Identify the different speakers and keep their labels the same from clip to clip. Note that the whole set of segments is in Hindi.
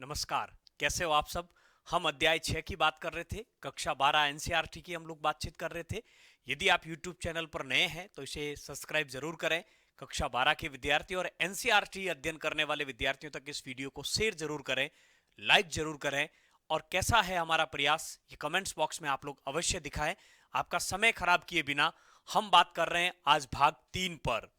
Speaker 1: नमस्कार। कैसे हो आप सब। हम अध्याय 6 की बात कर रहे थे, कक्षा 12 एनसीईआरटी की हम लोग बातचीत कर रहे थे। यदि आप यूट्यूब चैनल पर नए हैं तो इसे सब्सक्राइब जरूर करें। कक्षा 12 के विद्यार्थी और एनसीईआरटी अध्ययन करने वाले विद्यार्थियों तक इस वीडियो को शेयर जरूर करें, लाइक जरूर करें। और कैसा है हमारा प्रयास ये कमेंट्स बॉक्स में आप लोग अवश्य दिखाएं। आपका समय खराब किए बिना हम बात कर रहे हैं आज भाग 3 पर।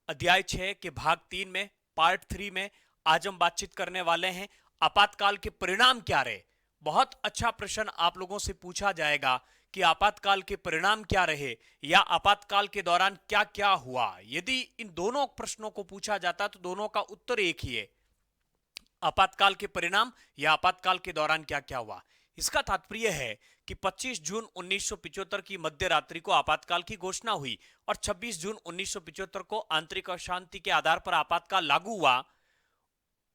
Speaker 1: अध्याय 6 के भाग 3 में, पार्ट 3 में आज हम बातचीत करने वाले हैं आपातकाल के परिणाम क्या रहे। बहुत अच्छा प्रश्न आप लोगों से पूछा जाएगा कि आपातकाल के परिणाम क्या रहे या आपातकाल के दौरान क्या क्या हुआ। यदि इन दोनों प्रश्नों को पूछा जाता तो दोनों का उत्तर एक ही है, आपातकाल के परिणाम या आपातकाल के दौरान क्या क्या हुआ। इसका तात्पर्य है कि 25 जून 1975 की मध्य रात्रि को आपातकाल की घोषणा हुई और 26 जून 1975 को आंतरिक अशांति के आधार पर आपातकाल लागू हुआ।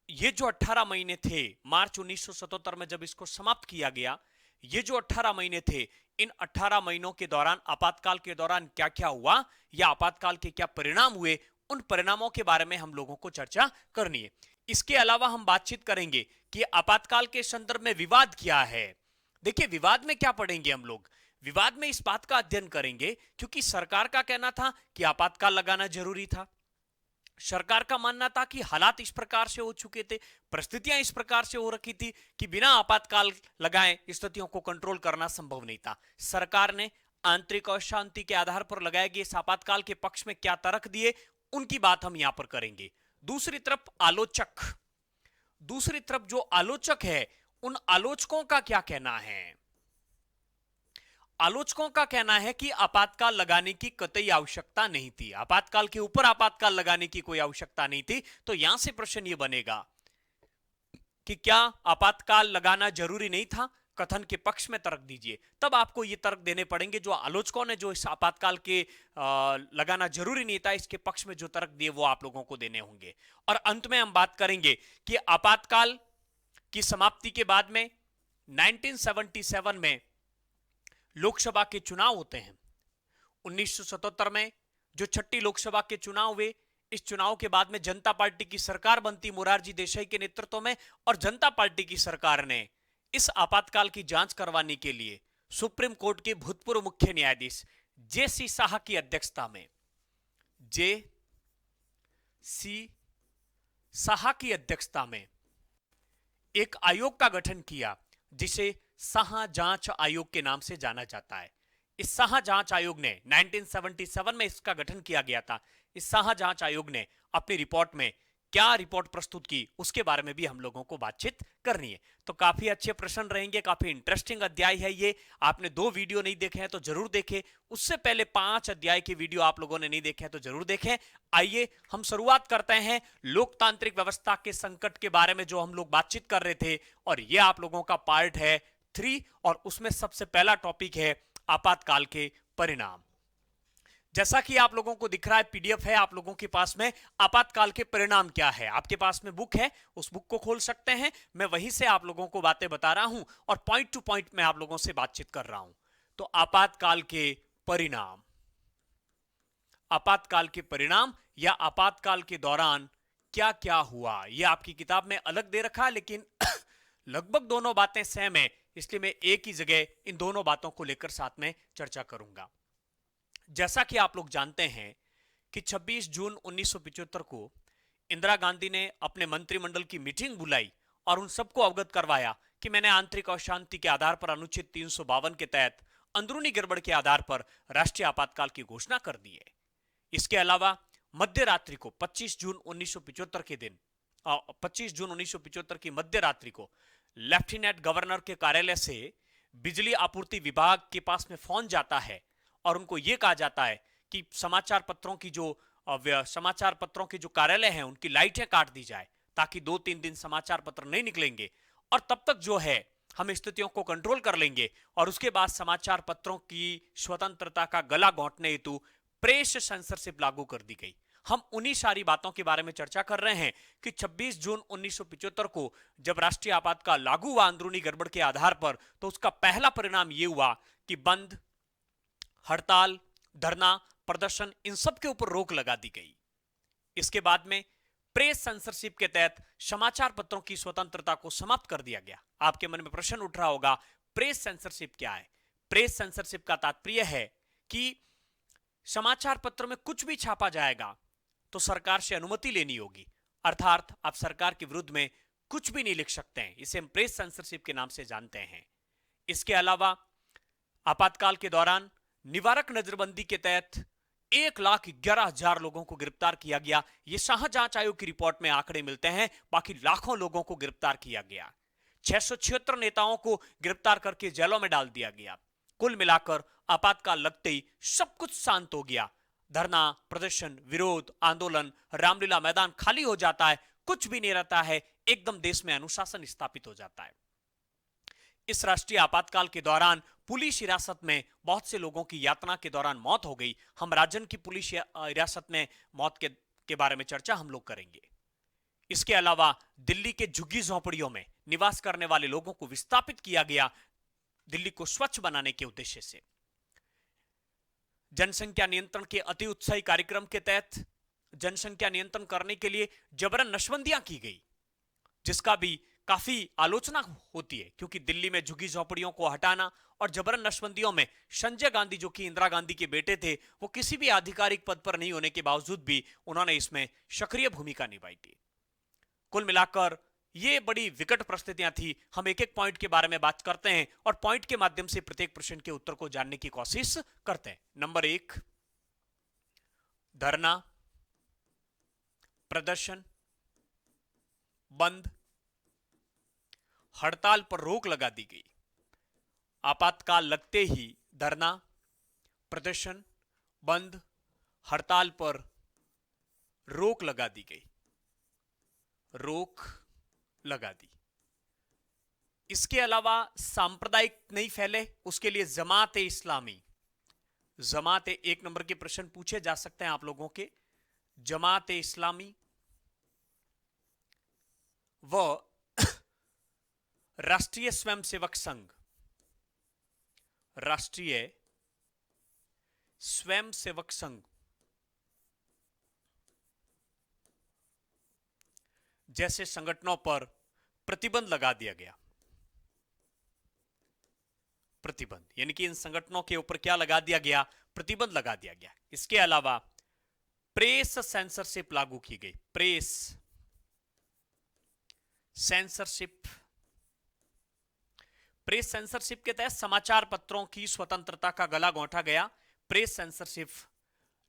Speaker 1: ये जो 18 महीने थे, मार्च 1977 में जब इसको समाप्त किया गया, ये जो 18 महीने थे, इन 18 महीनों के दौरान आपातकाल के दौरान क्या क्या हुआ या आपातकाल के क्या परिणाम हुए, उन परिणामों के बारे में हम लोगों को चर्चा करनी है। इसके अलावा हम बातचीत करेंगे कि आपातकाल के संदर्भ में विवाद क्या है। देखिए, विवाद में क्या पढ़ेंगे हम लोग। विवाद में इस बात का अध्ययन करेंगे क्योंकि सरकार का कहना था कि आपातकाल लगाना जरूरी था। सरकार का मानना था कि हालात इस प्रकार से हो चुके थे, परिस्थितियां इस प्रकार से हो रखी थी कि बिना आपातकाल लगाए स्थितियों को कंट्रोल करना संभव नहीं था। सरकार ने आंतरिक अशांति के आधार पर लगाए गए इस आपातकाल के पक्ष में क्या तर्क दिए, उनकी बात हम यहां पर करेंगे। दूसरी तरफ जो आलोचक है, उन आलोचकों का क्या कहना है। आलोचकों का कहना है कि आपातकाल लगाने की कतई आवश्यकता नहीं थी, आपातकाल के ऊपर आपातकाल लगाने की कोई आवश्यकता नहीं थी। तो यहां से प्रश्न यह बनेगा कि क्या आपातकाल लगाना जरूरी नहीं था। कथन के पक्ष में तर्क दीजिए, तब आपको ये तर्क देने पड़ेंगे जो आलोचकों ने जो इस आपातकाल के लगाना जरूरी नहीं था इसके पक्ष में जो तर्क दिए वो आप लोगों को देने होंगे। और अंत में हम बात करेंगे कि आपातकाल की समाप्ति के बाद में 1977 में लोकसभा के चुनाव होते हैं। 1977 में जो छठी लोकसभा के चुनाव हुए, इस चुनाव के बाद में जनता पार्टी की सरकार बनती मोरारजी देसाई के नेतृत्व में, और जनता पार्टी की सरकार ने इस आपातकाल की जांच करवाने के लिए सुप्रीम कोर्ट के भूतपूर्व मुख्य न्यायाधीश जे.सी. शाह की अध्यक्षता में जे.सी. शाह की अध्यक्षता में एक आयोग का गठन किया जिसे शाह जांच आयोग के नाम से जाना जाता है। इस शाह जांच आयोग ने 1977 में इसका गठन किया गया था। इस शाह जांच आयोग ने अपनी रिपोर्ट में क्या रिपोर्ट प्रस्तुत की उसके बारे में भी हम लोगों को बातचीत करनी है। तो काफी अच्छे प्रश्न रहेंगे, काफी इंटरेस्टिंग अध्याय है ये। आपने 2 वीडियो नहीं देखे हैं तो जरूर देखें, उससे पहले 5 अध्याय के वीडियो आप लोगों ने नहीं देखे हैं तो जरूर देखें। आइए हम शुरुआत करते हैं लोकतांत्रिक व्यवस्था के संकट के बारे में जो हम लोग बातचीत कर रहे थे, और ये आप लोगों का पार्ट है 3 और उसमें सबसे पहला टॉपिक है आपातकाल के परिणाम। जैसा कि आप लोगों को दिख रहा है, पीडीएफ है आप लोगों के पास में, आपातकाल के परिणाम क्या है। आपके पास में बुक है, उस बुक को खोल सकते हैं। मैं वहीं से आप लोगों को बातें बता रहा हूं और पॉइंट टू पॉइंट मैं आप लोगों से बातचीत कर रहा हूं। तो आपातकाल के परिणाम, आपातकाल के परिणाम या आपातकाल के दौरान क्या क्या हुआ, यह आपकी किताब में अलग दे रखा है, लेकिन लगभग दोनों बातें सेम है, इसलिए मैं एक ही जगह इन दोनों बातों को लेकर साथ में चर्चा करूंगा। जैसा कि आप लोग जानते हैं कि 26 जून 1975 को इंदिरा गांधी ने अपने मंत्रिमंडल की मीटिंग बुलाई और उन सबको अवगत करवाया कि मैंने आंतरिक अशांति के आधार पर अनुच्छेद 352 के तहत अंदरूनी गड़बड़ के आधार पर राष्ट्रीय आपातकाल की घोषणा कर दी है। इसके अलावा मध्य रात्रि को 25 जून 1975 के दिन 25 जून 1975 की मध्य रात्रि को लेफ्टिनेंट गवर्नर के कार्यालय से बिजली आपूर्ति विभाग के पास में फोन जाता है और उनको यह कहा जाता है कि समाचार पत्रों के जो कार्यालय हैं उनकी लाइटें काट दी जाए ताकि 2-3 दिन समाचार पत्र नहीं निकलेंगे, और तब तक जो है हम स्थितियों को कंट्रोल कर लेंगे। और उसके बाद समाचार पत्रों की स्वतंत्रता का गला घोंटने हेतु प्रेस सेंसरशिप लागू कर दी गई। हम उन्हीं सारी बातों के बारे में चर्चा कर रहे हैं कि 26 जून 1975 को जब राष्ट्रीय आपातकाल लागू हुआ अंदरूनी गड़बड़ के आधार पर, तो उसका पहला परिणाम यह हुआ कि बंद, हड़ताल, धरना, प्रदर्शन, इन सब के ऊपर रोक लगा दी गई। इसके बाद में प्रेस सेंसरशिप के तहत समाचार पत्रों की स्वतंत्रता को समाप्त कर दिया गया। आपके मन में प्रश्न उठ रहा होगा, प्रेस सेंसरशिप क्या है? प्रेस सेंसरशिप का तात्पर्य है कि समाचार पत्र में कुछ भी छापा जाएगा तो सरकार से अनुमति लेनी होगी, अर्थात आप सरकार के विरुद्ध में कुछ भी नहीं लिख सकते हैं। इसे हम प्रेस सेंसरशिप के नाम से जानते हैं। इसके अलावा आपातकाल के दौरान निवारक नजरबंदी के तहत 1,11,000 लोगों को गिरफ्तार किया गया। यह शाह जांच आयोग की रिपोर्ट में आंकड़े मिलते हैं। बाकी लाखों लोगों को गिरफ्तार किया गया। 676 नेताओं को गिरफ्तार करके जेलों में डाल दिया गया। कुल मिलाकर आपातकाल लगते ही सब कुछ शांत हो गया। धरना, प्रदर्शन, विरोध, आंदोलन, रामलीला मैदान खाली हो जाता है, कुछ भी नहीं रहता है, एकदम देश में अनुशासन स्थापित हो जाता है। इस राष्ट्रीय आपातकाल के दौरान पुलिस हिरासत में बहुत से लोगों की यातना के दौरान मौत हो गई। हम राजन की पुलिस हिरासत में मौत के बारे में चर्चा हम लोग करेंगे। इसके अलावा दिल्ली के झुग्गी झोंपड़ियों में निवास करने वाले लोगों को विस्थापित किया गया, दिल्ली को स्वच्छ बनाने के उद्देश्य से। जनसंख्या नियंत्रण के अति उत्साही कार्यक्रम के तहत जनसंख्या नियंत्रण करने के लिए जबरन नशबंदियां की गई, जिसका भी काफी आलोचना होती है, क्योंकि दिल्ली में झुग्गी झोंपड़ियों को हटाना और जबरन नशबंदियों में संजय गांधी, जो कि इंदिरा गांधी के बेटे थे, वो किसी भी आधिकारिक पद पर नहीं होने के बावजूद भी उन्होंने इसमें सक्रिय भूमिका निभाई थी। कुल मिलाकर ये बड़ी विकट परिस्थितियां थी। हम एक एक पॉइंट के बारे में बात करते हैं और पॉइंट के माध्यम से प्रत्येक प्रश्न के उत्तर को जानने की कोशिश करते हैं। नंबर 1, धरना, प्रदर्शन, बंद, हड़ताल पर रोक लगा दी गई। आपातकाल लगते ही धरना, प्रदर्शन, बंद, हड़ताल पर रोक लगा दी गई। रोक लगा दी। इसके अलावा सांप्रदायिक नहीं फैले, उसके लिए जमात-ए इस्लामी, जमात-ए, 1 नंबर के प्रश्न पूछे जा सकते हैं आप लोगों के। जमात-ए इस्लामी व राष्ट्रीय स्वयंसेवक संघ, राष्ट्रीय स्वयंसेवक संघ जैसे संगठनों पर प्रतिबंध लगा दिया गया। प्रतिबंध यानी कि इन संगठनों के ऊपर क्या लगा दिया गया? प्रतिबंध लगा दिया गया। इसके अलावा प्रेस सेंसरशिप लागू की गई। प्रेस सेंसरशिप, प्रेस सेंसरशिप के तहत समाचार पत्रों की स्वतंत्रता का गला घोंटा गया। प्रेस सेंसरशिप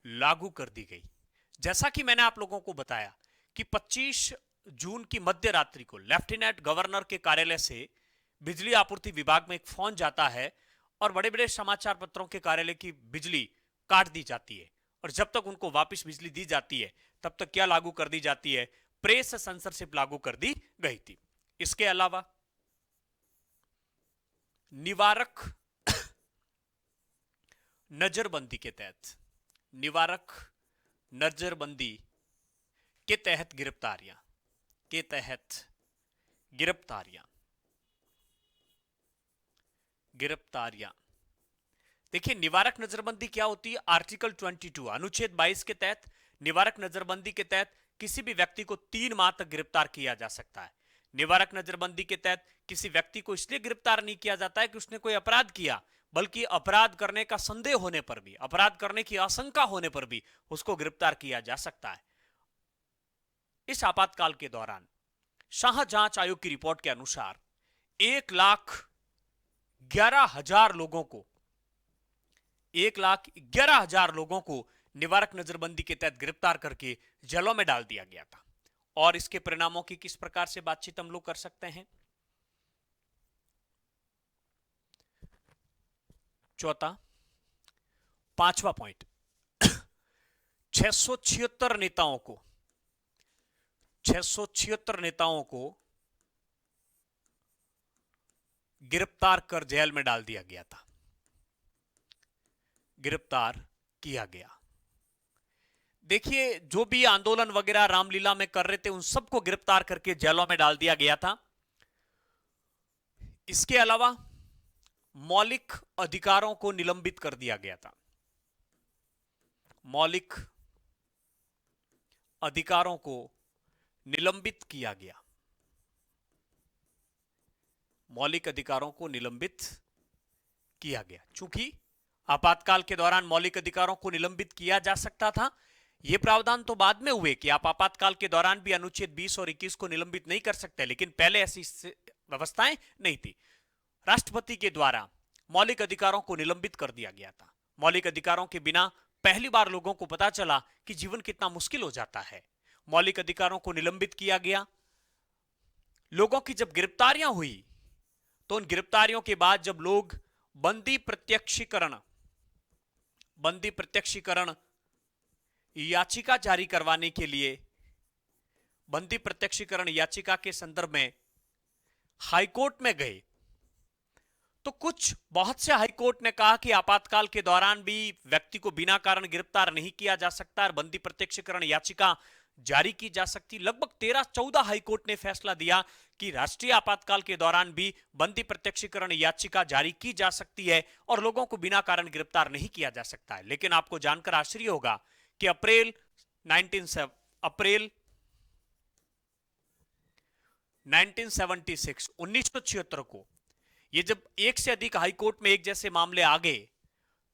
Speaker 1: लागू कर दी गई। जैसा कि मैंने आप लोगों को बताया कि 25 जून की मध्य रात्रि को लेफ्टिनेंट गवर्नर के कार्यालय से बिजली आपूर्ति विभाग में एक फोन जाता है और बड़े बड़े समाचार पत्रों के कार्यालय की बिजली काट दी जाती है, और जब तक उनको वापस बिजली दी जाती है तब तक क्या लागू कर दी जाती है? प्रेस सेंसरशिप लागू कर दी गई थी। इसके अलावा निवारक नजरबंदी के तहत, निवारक नजरबंदी के तहत गिरफ्तारियां, के तहत गिरफ्तारियां, गिरफ्तारियां। देखिए निवारक नजरबंदी क्या होती है? आर्टिकल 22 अनुच्छेद 22 के तहत निवारक नजरबंदी के तहत किसी भी व्यक्ति को 3 माह तक गिरफ्तार किया जा सकता है। निवारक नजरबंदी के तहत किसी व्यक्ति को इसलिए गिरफ्तार नहीं किया जाता है कि उसने कोई अपराध किया, बल्कि अपराध करने का संदेह होने पर भी, अपराध करने की आशंका होने पर भी उसको गिरफ्तार किया जा सकता है। इस आपातकाल के दौरान शाह जांच आयोग की रिपोर्ट के अनुसार 1,11,000 लोगों को, 1,11,000 लोगों को निवारक नजरबंदी के तहत गिरफ्तार करके जेलों में डाल दिया गया था। और इसके परिणामों की किस प्रकार से बातचीत हम लोग कर सकते हैं? चौथा, 5वां पॉइंट, 676 नेताओं को, 676 नेताओं को गिरफ्तार कर जेल में डाल दिया गया था, गिरफ्तार किया गया। देखिए जो भी आंदोलन वगैरह रामलीला में कर रहे थे उन सबको गिरफ्तार करके जेलों में डाल दिया गया था। इसके अलावा मौलिक अधिकारों को निलंबित कर दिया गया था। मौलिक अधिकारों को निलंबित किया गया। मौलिक अधिकारों को निलंबित किया गया। चूंकि आपातकाल के दौरान मौलिक अधिकारों को निलंबित किया जा सकता था, यह प्रावधान तो बाद में हुए कि आप आपातकाल के दौरान भी अनुच्छेद 20 और 21 को निलंबित नहीं कर सकते, लेकिन पहले ऐसी व्यवस्थाएं नहीं थी। राष्ट्रपति के द्वारा मौलिक अधिकारों को निलंबित कर दिया गया था। मौलिक अधिकारों के बिना पहली बार लोगों को पता चला कि जीवन कितना मुश्किल हो जाता है। मौलिक अधिकारों को निलंबित किया गया। लोगों की जब गिरफ्तारियां हुई तो उन गिरफ्तारियों के बाद जब लोग बंदी प्रत्यक्षीकरण याचिका जारी करवाने के लिए बंदी प्रत्यक्षीकरण याचिका के संदर्भ में हाईकोर्ट में गए, तो बहुत से हाईकोर्ट ने कहा कि आपातकाल के दौरान भी व्यक्ति को बिना कारण गिरफ्तार नहीं किया जा सकता और बंदी प्रत्यक्षीकरण याचिका जारी की जा सकती। लगभग 13-14 हाईकोर्ट ने फैसला दिया कि राष्ट्रीय आपातकाल के दौरान भी बंदी प्रत्यक्षीकरण याचिका जारी की जा सकती है और लोगों को बिना कारण गिरफ्तार नहीं किया जा सकता है। लेकिन आपको जानकर आश्चर्य होगा कि अप्रैल 1976 को ये जब एक से अधिक हाईकोर्ट में एक जैसे मामले आ गए,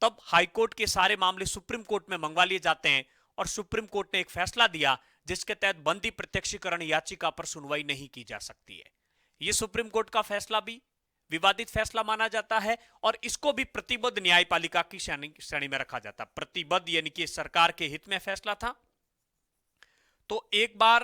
Speaker 1: तब हाईकोर्ट के सारे मामले सुप्रीम कोर्ट में मंगवा लिए जाते हैं और सुप्रीम कोर्ट ने एक फैसला दिया जिसके तहत बंदी प्रत्यक्षीकरण याचिका पर सुनवाई नहीं की जा सकती है। यह सुप्रीम कोर्ट का फैसला भी विवादित फैसला माना जाता है और इसको भी प्रतिबद्ध न्यायपालिका की श्रेणी में रखा जाता है। प्रतिबद्ध यानी कि सरकार के हित में फैसला था। तो एक बार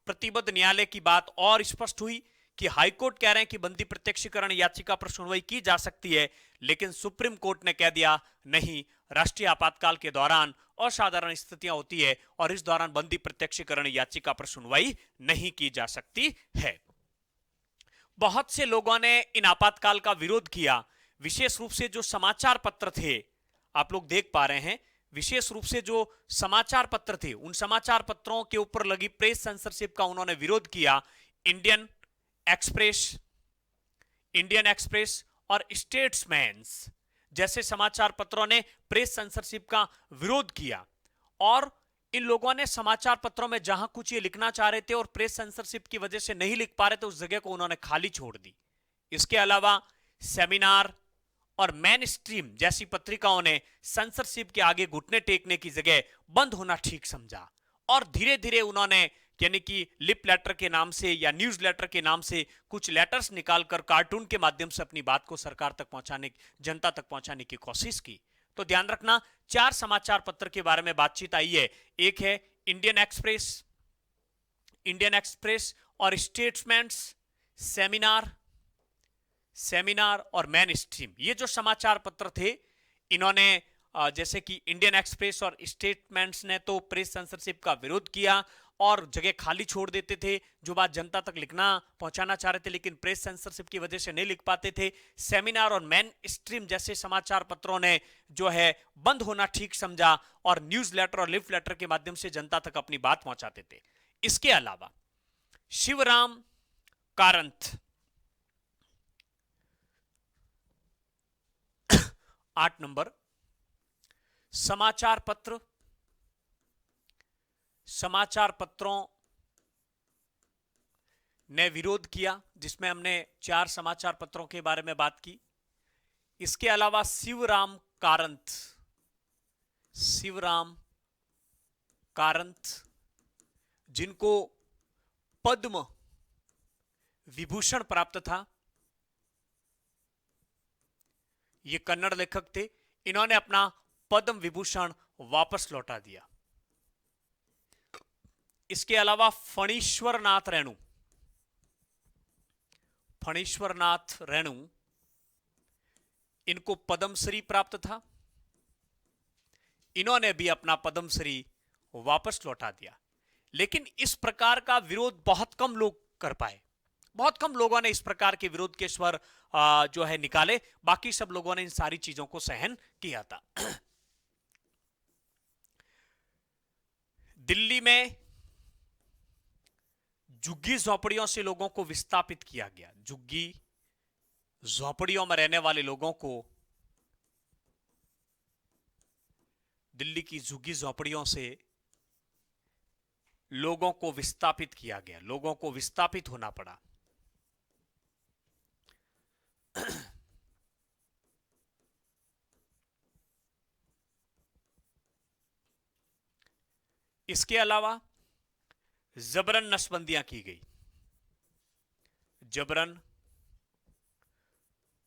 Speaker 1: प्रतिबद्ध न्यायालय की बात और स्पष्ट हुई कि हाईकोर्ट कह रहे हैं कि बंदी प्रत्यक्षीकरण याचिका पर सुनवाई की जा सकती है, लेकिन सुप्रीम कोर्ट ने कह दिया नहीं, राष्ट्रीय आपातकाल के दौरान असाधारण स्थितियां होती है और इस दौरान बंदी प्रत्यक्षीकरण याचिका पर सुनवाई नहीं की जा सकती है। बहुत से लोगों ने इन आपातकाल का विरोध किया। विशेष रूप से जो समाचार पत्र थे, आप लोग देख पा रहे हैं, विशेष रूप से जो समाचार पत्र थे, उन समाचार पत्रों के ऊपर लगी प्रेस सेंसरशिप का उन्होंने विरोध किया। इंडियन एक्सप्रेस और स्टेट्समैन्स जैसे समाचार पत्रों ने प्रेस सेंसरशिप का विरोध किया और इन लोगों ने समाचार पत्रों में जहां कुछ ये लिखना चाह रहे थे और प्रेस सेंसरशिप की वजह से नहीं लिख पा रहे थे, उस जगह को उन्होंने खाली छोड़ दी। इसके अलावा सेमिनार और मेन स्ट्रीम जैसी पत्रिकाओं ने सेंसरशिप के आगे घुटने टेकने की जगह बंद होना ठीक समझा और धीरे धीरे उन्होंने यानी कि लिप लेटर के नाम से या न्यूज लेटर के नाम से कुछ लेटर्स निकालकर कार्टून के माध्यम से अपनी बात को सरकार तक पहुंचाने, जनता तक पहुंचाने की कोशिश की। तो ध्यान रखना, 4 समाचार पत्र के बारे में बातचीत आई है। एक है इंडियन एक्सप्रेस और स्टेट्समैन्स, सेमिनार और मेन स्ट्रीम। ये जो समाचार पत्र थे, इन्होंने जैसे कि इंडियन एक्सप्रेस और स्टेटमेंट्स ने तो प्रेस सेंसरशिप का विरोध किया और जगह खाली छोड़ देते थे जो बात जनता तक लिखना पहुंचाना चाह रहे थे, लेकिन प्रेस सेंसरशिप की वजह से नहीं लिख पाते थे। सेमिनार और मेन स्ट्रीम जैसे समाचार पत्रों ने जो है बंद होना ठीक समझा और न्यूज लेटर और लिफ लेटर के माध्यम से जनता तक अपनी बात पहुंचाते थे। इसके अलावा शिवराम कारंथ 8 नंबर समाचार पत्रों ने विरोध किया, जिसमें हमने 4 समाचार पत्रों के बारे में बात की। इसके अलावा शिवराम कारंथ जिनको पद्म विभूषण प्राप्त था, ये कन्नड़ लेखक थे, इन्होंने अपना पद्म विभूषण वापस लौटा दिया। इसके अलावा फणीश्वर नाथ रेणु इनको पद्मश्री प्राप्त था, इन्होंने भी अपना पद्मश्री वापस लौटा दिया। लेकिन इस प्रकार का विरोध बहुत कम लोग कर पाए, बहुत कम लोगों ने इस प्रकार के विरोध के स्वर जो है निकाले, बाकी सब लोगों ने इन सारी चीजों को सहन किया था। दिल्ली में झुग्गी झोपड़ियों से लोगों को विस्थापित किया गया। झुग्गी झोपड़ियों में रहने वाले लोगों को दिल्ली की झुग्गी झोपड़ियों से लोगों को विस्थापित किया गया, लोगों को विस्थापित होना पड़ा। इसके अलावा जबरन नसबंदियां की गई, जबरन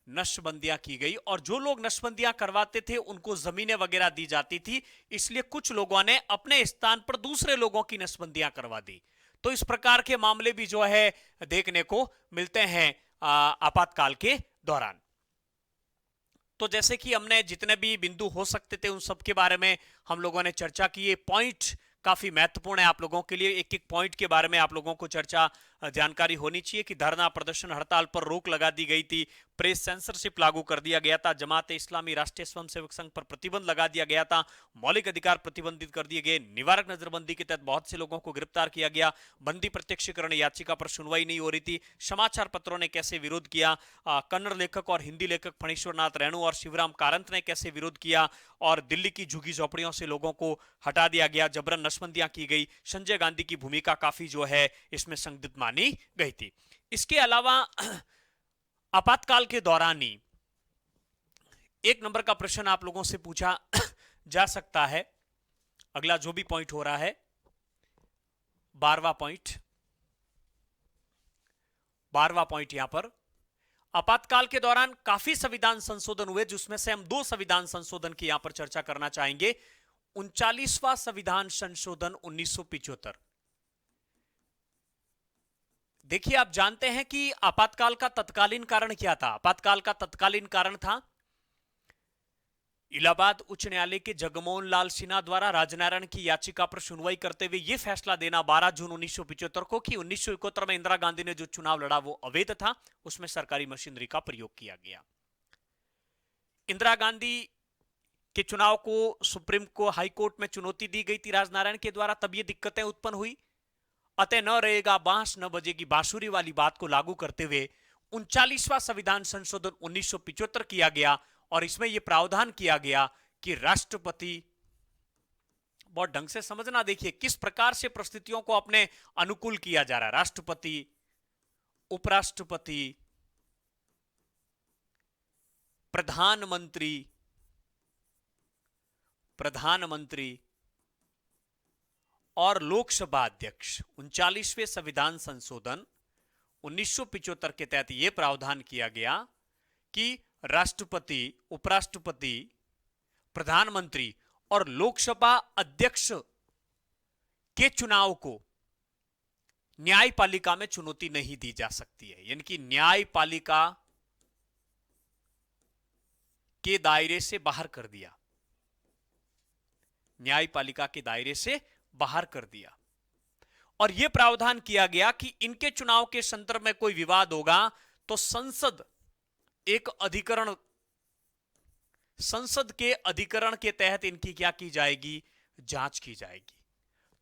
Speaker 1: नशबंदियां की गई, और जो लोग नशबंदियां करवाते थे उनको जमीनें वगैरह दी जाती थी, इसलिए कुछ लोगों ने अपने स्थान पर दूसरे लोगों की नशबंदियां करवा दी। तो इस प्रकार के मामले भी जो है देखने को मिलते हैं आपातकाल के दौरान। तो जैसे कि हमने जितने भी बिंदु हो सकते थे उन सब के बारे में हम लोगों ने चर्चा की। ये पॉइंट काफी महत्वपूर्ण है आप लोगों के लिए, एक एक पॉइंट के बारे में आप लोगों को चर्चा जानकारी होनी चाहिए कि धरना प्रदर्शन हड़ताल पर रोक लगा दी गई थी, प्रेस सेंसरशिप लागू कर दिया गया था, जमात इस्लामी राष्ट्रीय स्वयंसेवक संघ पर प्रतिबंध लगा दिया गया था, मौलिक अधिकार प्रतिबंधित कर दिए गए, निवारक नजरबंदी के तहत बहुत से लोगों को गिरफ्तार किया गया, बंदी प्रत्यक्षीकरण याचिका पर सुनवाई नहीं हो रही थी, समाचार पत्रों ने कैसे विरोध किया, कन्नड़ लेखक और हिंदी लेखक फणीश्वरनाथ रेणु और शिवराम कारंत ने कैसे विरोध किया, और दिल्ली की झुग्गी झोपड़ियों से लोगों को हटा दिया गया, जबरन नशबंदियां की गई। संजय गांधी की भूमिका काफी जो है इसमें संदिग्ध मानी गई थी। इसके अलावा आपातकाल के दौरान ही एक नंबर का प्रश्न आप लोगों से पूछा जा सकता है, अगला जो भी पॉइंट हो रहा है 12वां पॉइंट यहां पर, आपातकाल के दौरान काफी संविधान संशोधन हुए, जिसमें से हम 2 संविधान संशोधन की यहां पर चर्चा करना चाहेंगे। 39वां संविधान संशोधन 1975। देखिए, आप जानते हैं कि आपातकाल का तत्कालीन कारण क्या था। आपातकाल का तत्कालीन कारण था इलाहाबाद उच्च न्यायालय के जगमोहन लाल सिन्हा द्वारा राजनारायण की याचिका पर सुनवाई करते हुए यह फैसला देना 12 जून 1975 को कि 1971 में इंदिरा गांधी ने जो चुनाव लड़ा वो अवैध था, उसमें सरकारी मशीनरी का प्रयोग किया गया। इंदिरा गांधी के चुनाव को सुप्रीम को हाई कोर्ट में चुनौती दी गई थी राजनारायण के द्वारा, तब ये दिक्कतें उत्पन्न हुई। अतः न रहेगा बांस न बजेगी बांसुरी वाली बात को लागू करते हुए 39वां संविधान संशोधन 1975 किया गया, और इसमें यह प्रावधान किया गया कि राष्ट्रपति, बहुत ढंग से समझना, देखिए किस प्रकार से परिस्थितियों को अपने अनुकूल किया जा रहा है। राष्ट्रपति, उपराष्ट्रपति, प्रधानमंत्री और लोकसभा अध्यक्ष। 39वें संविधान संशोधन 1975 के तहत यह प्रावधान किया गया कि राष्ट्रपति, उपराष्ट्रपति, प्रधानमंत्री और लोकसभा अध्यक्ष के चुनाव को न्यायपालिका में चुनौती नहीं दी जा सकती है, यानी कि न्यायपालिका के दायरे से बाहर कर दिया, न्यायपालिका के दायरे से बाहर कर दिया। और यह प्रावधान किया गया कि इनके चुनाव के संदर्भ में कोई विवाद होगा तो संसद के अधिकरण के तहत इनकी क्या की जाएगी, जांच की जाएगी,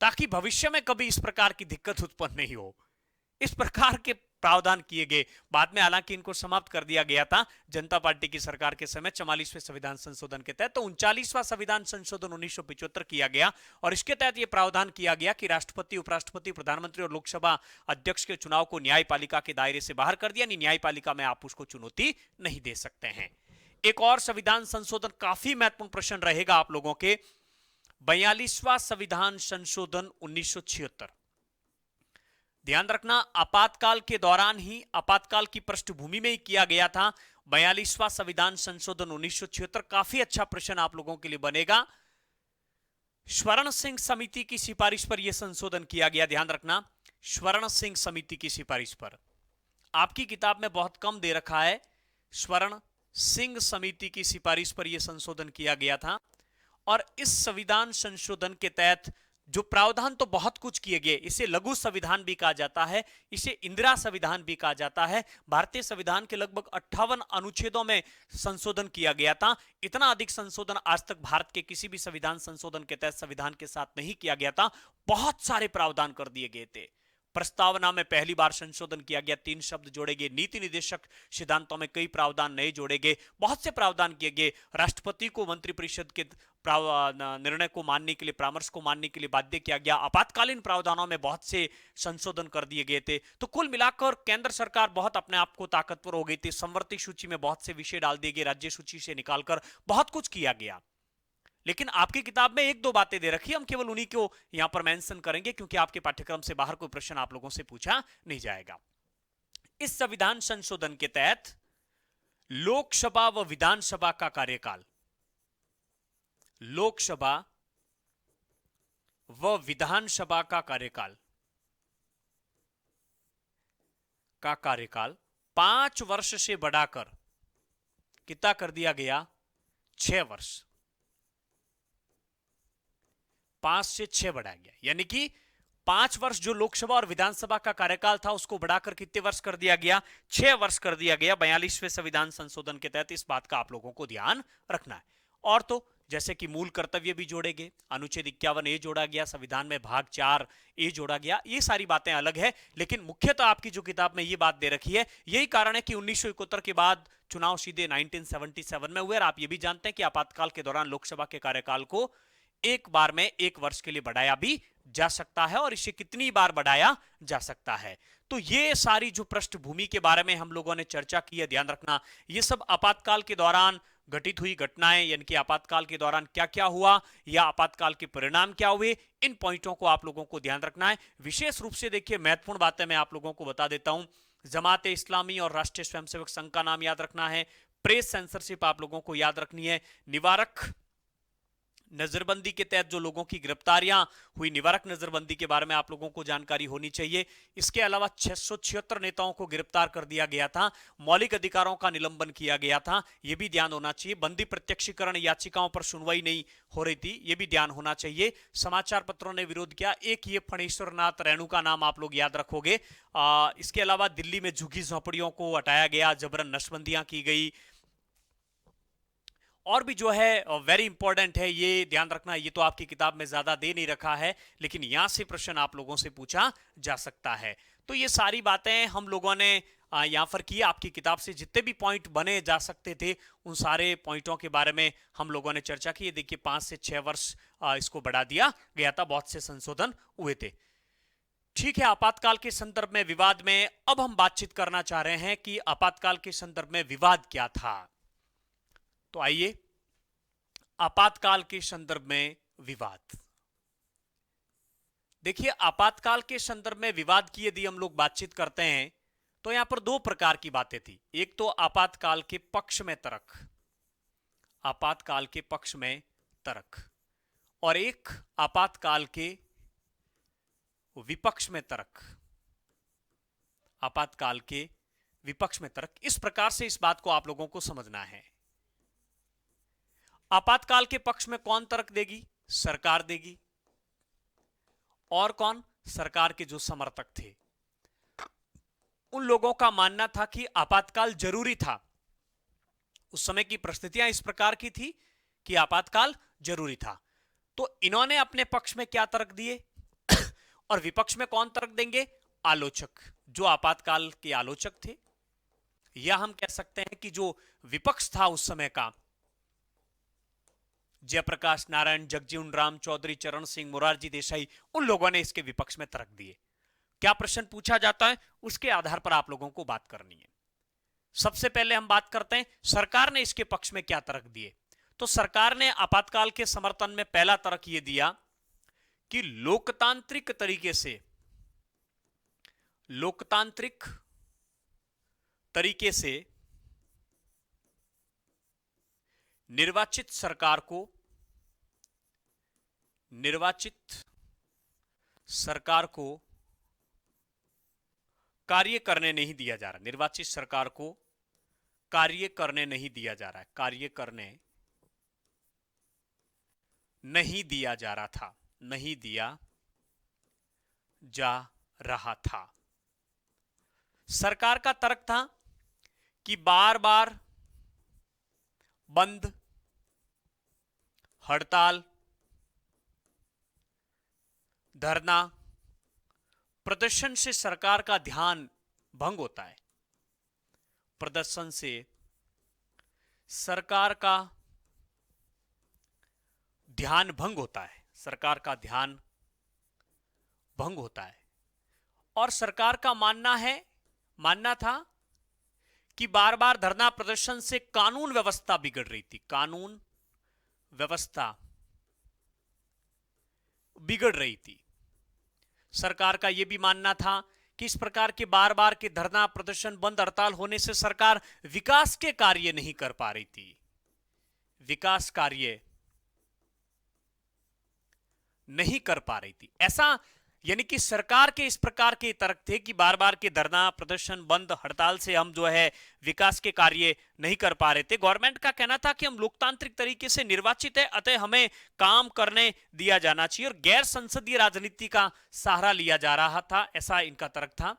Speaker 1: ताकि भविष्य में कभी इस प्रकार की दिक्कत उत्पन्न नहीं हो। इस प्रकार के प्रावधान किए गए। बाद में हालांकि इनको समाप्त कर दिया गया था जनता पार्टी की सरकार के समय 44वें संविधान संशोधन के तहत। तो 39वां संविधान संशोधन 1975 किया गया, और इसके तहत यह प्रावधान किया गया कि राष्ट्रपति, उपराष्ट्रपति, प्रधानमंत्री और लोकसभा अध्यक्ष के चुनाव को न्यायपालिका के दायरे से बाहर कर दिया, न्यायपालिका में आप उसको चुनौती नहीं दे सकते हैं। एक और संविधान संशोधन काफी महत्वपूर्ण प्रश्न रहेगा आप लोगों के, 42वां संविधान संशोधन 1976। ध्यान रखना, आपातकाल के दौरान ही, आपातकाल की पृष्ठभूमि में ही किया गया था 42वां संविधान संशोधन 1976। काफी अच्छा प्रश्न आप लोगों के लिए बनेगा। स्वर्ण सिंह समिति की सिफारिश पर यह संशोधन किया गया। ध्यान रखना, स्वर्ण सिंह समिति की सिफारिश पर, आपकी किताब में बहुत कम दे रखा है, स्वर्ण सिंह समिति की सिफारिश पर यह संशोधन किया गया था। और इस संविधान संशोधन के तहत जो प्रावधान तो बहुत कुछ किए गए, इसे लघु संविधान भी कहा जाता है, इसे इंदिरा संविधान भी कहा जाता है। भारतीय संविधान के लगभग 58 अनुच्छेदों में संशोधन किया गया था। इतना अधिक संशोधन आज तक भारत के किसी भी संविधान संशोधन के तहत संविधान के साथ नहीं किया गया था। बहुत सारे प्रावधान कर दिए गए थे, प्रस्तावना में पहली बार संशोधन किया गया, 3 शब्द जोड़े गए। नीति निर्देशक सिद्धांतों में कई प्रावधान नए जोड़े गए, बहुत से प्रावधान किए गए। राष्ट्रपति को मंत्रिपरिषद के निर्णय को मानने के लिए, परामर्श को मानने के लिए बाध्य किया गया। आपातकालीन प्रावधानों में बहुत से संशोधन कर दिए गए थे। तो कुल मिलाकर केंद्र सरकार बहुत अपने आप को ताकतवर हो गई थी। संवर्ती सूची में बहुत से विषय डाल दिए गए, राज्य सूची से निकालकर बहुत कुछ किया गया। लेकिन आपकी किताब में एक दो बातें दे रखी, हम केवल उन्हीं को यहां पर मेंशन करेंगे, क्योंकि आपके पाठ्यक्रम से बाहर कोई प्रश्न आप लोगों से पूछा नहीं जाएगा। इस संविधान संशोधन के तहत लोकसभा व विधानसभा का कार्यकाल, लोकसभा व विधानसभा का कार्यकाल 5 वर्ष से बढ़ाकर कितना कर दिया गया? 6 वर्ष। 5 से 6 बढ़ाया गया, यानी कि 5 वर्ष जो लोकसभा और विधानसभा का कार्यकाल था उसको बढ़ाकर कितने वर्ष कर दिया गया? 6 वर्ष कर दिया गया 42वें संविधान संशोधन के तहत। इस बात का आप लोगों को ध्यान रखना है। और तो जैसे कि मूल कर्तव्य भी जोड़े गए, अनुच्छेद 51 जोड़ा गया, संविधान में भाग 4 जोड़ा गया। ये सारी बातें अलग है, लेकिन मुख्यतः आपकी जो किताब में ये बात दे रखी है, यही कारण है कि 1971 के बाद चुनाव सीधे 1977 में हुए। और आप ये भी जानते हैं कि आपातकाल के दौरान लोकसभा के कार्यकाल को एक बार में 1 वर्ष के लिए बढ़ाया भी जा सकता है, और इसे कितनी बार बढ़ाया जा सकता है। तो ये सारी जो पृष्ठभूमि के बारे में हम लोगों ने चर्चा की है, ध्यान रखना, ये सब आपातकाल के दौरान घटित हुई घटनाएं, यानी कि आपातकाल के दौरान क्या क्या हुआ या आपातकाल के परिणाम क्या हुए, इन पॉइंटों को आप लोगों को ध्यान रखना है। विशेष रूप से देखिए, महत्वपूर्ण बातें मैं आप लोगों को बता देता हूं। जमात इस्लामी और राष्ट्रीय स्वयंसेवक संघ का नाम याद रखना है। प्रेस सेंसरशिप आप लोगों को याद रखनी है। निवारक नजरबंदी के तहत जो लोगों की गिरफ्तारियां हुई, निवारक नजरबंदी के बारे में आप लोगों को जानकारी होनी चाहिए। इसके अलावा 676 नेताओं को गिरफ्तार कर दिया गया था। मौलिक अधिकारों का निलंबन किया गया था, यह भी ध्यान होना चाहिए। बंदी प्रत्यक्षीकरण याचिकाओं पर सुनवाई नहीं हो रही थी, यह भी ध्यान होना चाहिए। समाचार पत्रों ने विरोध किया। एक ये फणीश्वर नाथ रेणु का नाम आप लोग याद रखोगे। इसके अलावा दिल्ली में झुग्गी झोंपड़ियों को हटाया गया, जबरन नसबंदियां की गई। और भी जो है वेरी इंपॉर्टेंट है, ये ध्यान रखना, ये तो आपकी किताब में ज्यादा दे नहीं रखा है, लेकिन यहां से प्रश्न आप लोगों से पूछा जा सकता है। तो ये सारी बातें हम लोगों ने यहां पर की। आपकी किताब से जितने भी पॉइंट बने जा सकते थे, उन सारे पॉइंटों के बारे में हम लोगों ने चर्चा की। देखिए, 5 से 6 वर्ष इसको बढ़ा दिया गया था, बहुत से संशोधन हुए थे। ठीक है, आपातकाल के संदर्भ में विवाद में अब हम बातचीत करना चाह रहे हैं कि आपातकाल के संदर्भ में विवाद क्या था। तो आइए, आपातकाल के संदर्भ में विवाद देखिए। आपातकाल के संदर्भ में विवाद की यदि हम लोग बातचीत करते हैं, तो यहां पर 2 प्रकार की बातें थी। एक तो आपातकाल के पक्ष में तर्क, आपातकाल के पक्ष में तर्क, और एक आपातकाल के विपक्ष में तर्क, आपातकाल के विपक्ष में तर्क। इस प्रकार से इस बात को आप लोगों को समझना है। आपातकाल के पक्ष में कौन तर्क देगी? सरकार देगी। और कौन? सरकार के जो समर्थक थे, उन लोगों का मानना था कि आपातकाल जरूरी था। उस समय की परिस्थितियां इस प्रकार की थी कि आपातकाल जरूरी था। तो इन्होंने अपने पक्ष में क्या तर्क दिए और विपक्ष में कौन तर्क देंगे? आलोचक, जो आपातकाल के आलोचक थे, या हम कह सकते हैं कि जो विपक्ष था उस समय का, जयप्रकाश नारायण, जगजीवन राम चौधरी, चरण सिंह, मोरारजी देसाई, उन लोगों ने इसके विपक्ष में तर्क दिए। क्या प्रश्न पूछा जाता है, उसके आधार पर आप लोगों को बात करनी है। सबसे पहले हम बात करते हैं सरकार ने इसके पक्ष में क्या तर्क दिए। तो सरकार ने आपातकाल के समर्थन में पहला तर्क यह दिया कि लोकतांत्रिक तरीके से निर्वाचित सरकार को कार्य करने नहीं दिया जा रहा। निर्वाचित सरकार को कार्य करने नहीं दिया जा रहा है, कार्य करने नहीं दिया जा रहा था, नहीं दिया जा रहा था। सरकार का तर्क था कि बार बार बंद, हड़ताल, धरना, प्रदर्शन से सरकार का ध्यान भंग होता है, प्रदर्शन से सरकार का ध्यान भंग होता है, सरकार का ध्यान भंग होता है। और सरकार का मानना था कि बार बार धरना प्रदर्शन से कानून व्यवस्था बिगड़ रही थी, कानून व्यवस्था बिगड़ रही थी। सरकार का यह भी मानना था कि इस प्रकार के बार बार के धरना प्रदर्शन बंद हड़ताल होने से सरकार विकास के कार्य नहीं कर पा रही थी, विकास कार्य नहीं कर पा रही थी। ऐसा यानी कि सरकार के इस प्रकार के तर्क थे कि बार बार के धरना प्रदर्शन बंद हड़ताल से हम जो है विकास के कार्य नहीं कर पा रहे थे। गवर्नमेंट का कहना था कि हम लोकतांत्रिक तरीके से निर्वाचित है, अतः हमें काम करने दिया जाना चाहिए और गैर संसदीय राजनीति का सहारा लिया जा रहा था, ऐसा इनका तर्क था।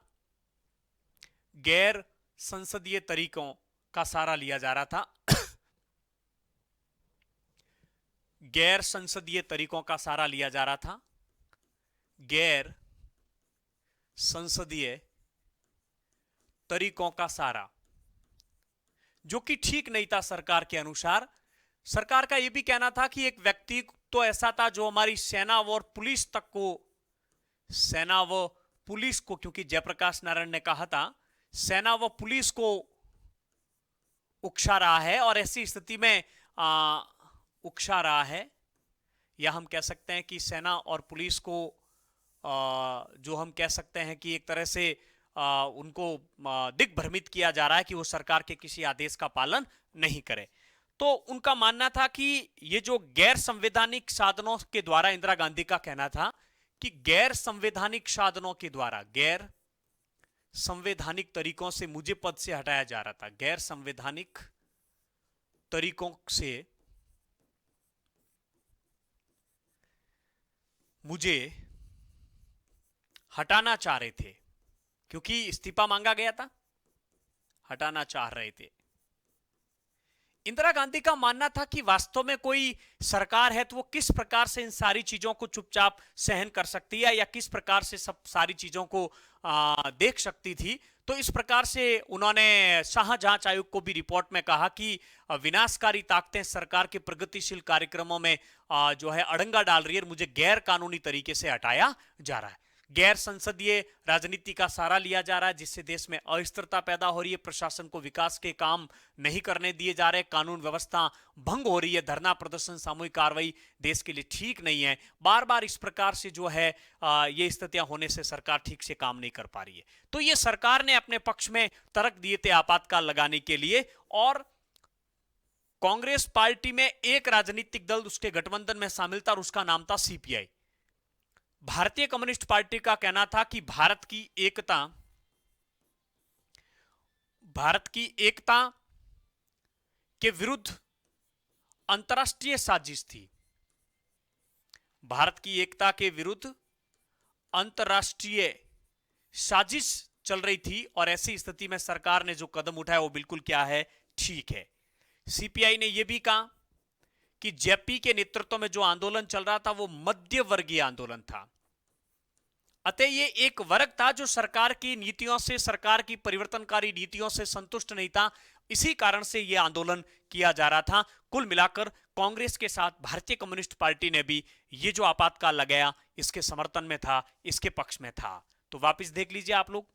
Speaker 1: गैर संसदीय तरीकों का सहारा लिया जा रहा था, गैर संसदीय तरीकों का सहारा लिया जा रहा था, गैर संसदीय तरीकों का सहारा, जो कि ठीक नहीं था सरकार के अनुसार। सरकार का यह भी कहना था कि एक व्यक्ति तो ऐसा था जो हमारी सेना और पुलिस तक को, सेना व पुलिस को, क्योंकि जयप्रकाश नारायण ने कहा था सेना व पुलिस को उकसा रहा है, और ऐसी स्थिति में उकसा रहा है, या हम कह सकते हैं कि सेना और पुलिस को जो हम कह सकते हैं कि एक तरह से उनको दिग्भ्रमित किया जा रहा है कि वो सरकार के किसी आदेश का पालन नहीं करे। तो उनका मानना था कि ये जो गैर संवैधानिक साधनों के द्वारा, इंदिरा गांधी का कहना था कि गैर संवैधानिक साधनों के द्वारा, गैर संवैधानिक तरीकों से मुझे पद से हटाया जा रहा था, गैर संवैधानिक तरीकों से मुझे हटाना चाह रहे थे, क्योंकि इस्तीफा मांगा गया था, हटाना चाह रहे थे। इंदिरा गांधी का मानना था कि वास्तव में कोई सरकार है तो वो किस प्रकार से इन सारी चीजों को चुपचाप सहन कर सकती है, या किस प्रकार से सब सारी चीजों को देख सकती थी। तो इस प्रकार से उन्होंने शाह जांच आयोग को भी रिपोर्ट में कहा कि विनाशकारी ताकतें सरकार के प्रगतिशील कार्यक्रमों में जो है अड़ंगा डाल रही है, मुझे गैर कानूनी तरीके से हटाया जा रहा है। गैर संसदीय राजनीति का सहारा लिया जा रहा है, जिससे देश में अस्थिरता पैदा हो रही है, प्रशासन को विकास के काम नहीं करने दिए जा रहे, कानून व्यवस्था भंग हो रही है, धरना प्रदर्शन सामूहिक कार्रवाई देश के लिए ठीक नहीं है। बार बार इस प्रकार से जो है ये स्थितियां होने से सरकार ठीक से काम नहीं कर पा रही है। तो ये सरकार ने अपने पक्ष में तर्क दिए थे आपातकाल लगाने के लिए, और कांग्रेस पार्टी में एक राजनीतिक दल उसके गठबंधन में शामिल था और उसका नाम था सीपीआई। भारतीय कम्युनिस्ट पार्टी का कहना था कि भारत की एकता के विरुद्ध अंतरराष्ट्रीय साजिश थी, भारत की एकता के विरुद्ध अंतरराष्ट्रीय साजिश चल रही थी, और ऐसी स्थिति में सरकार ने जो कदम उठाया वो बिल्कुल क्या है, ठीक है। सीपीआई ने यह भी कहा कि जेपी के नेतृत्व में जो आंदोलन चल रहा था वो मध्य वर्गीय आंदोलन था, अतः ये एक वर्ग था जो सरकार की नीतियों से, सरकार की परिवर्तनकारी नीतियों से संतुष्ट नहीं था, इसी कारण से यह आंदोलन किया जा रहा था। कुल मिलाकर कांग्रेस के साथ भारतीय कम्युनिस्ट पार्टी ने भी ये जो आपातकाल लगाया इसके समर्थन में था, इसके पक्ष में था। तो वापस देख लीजिए आप लोग,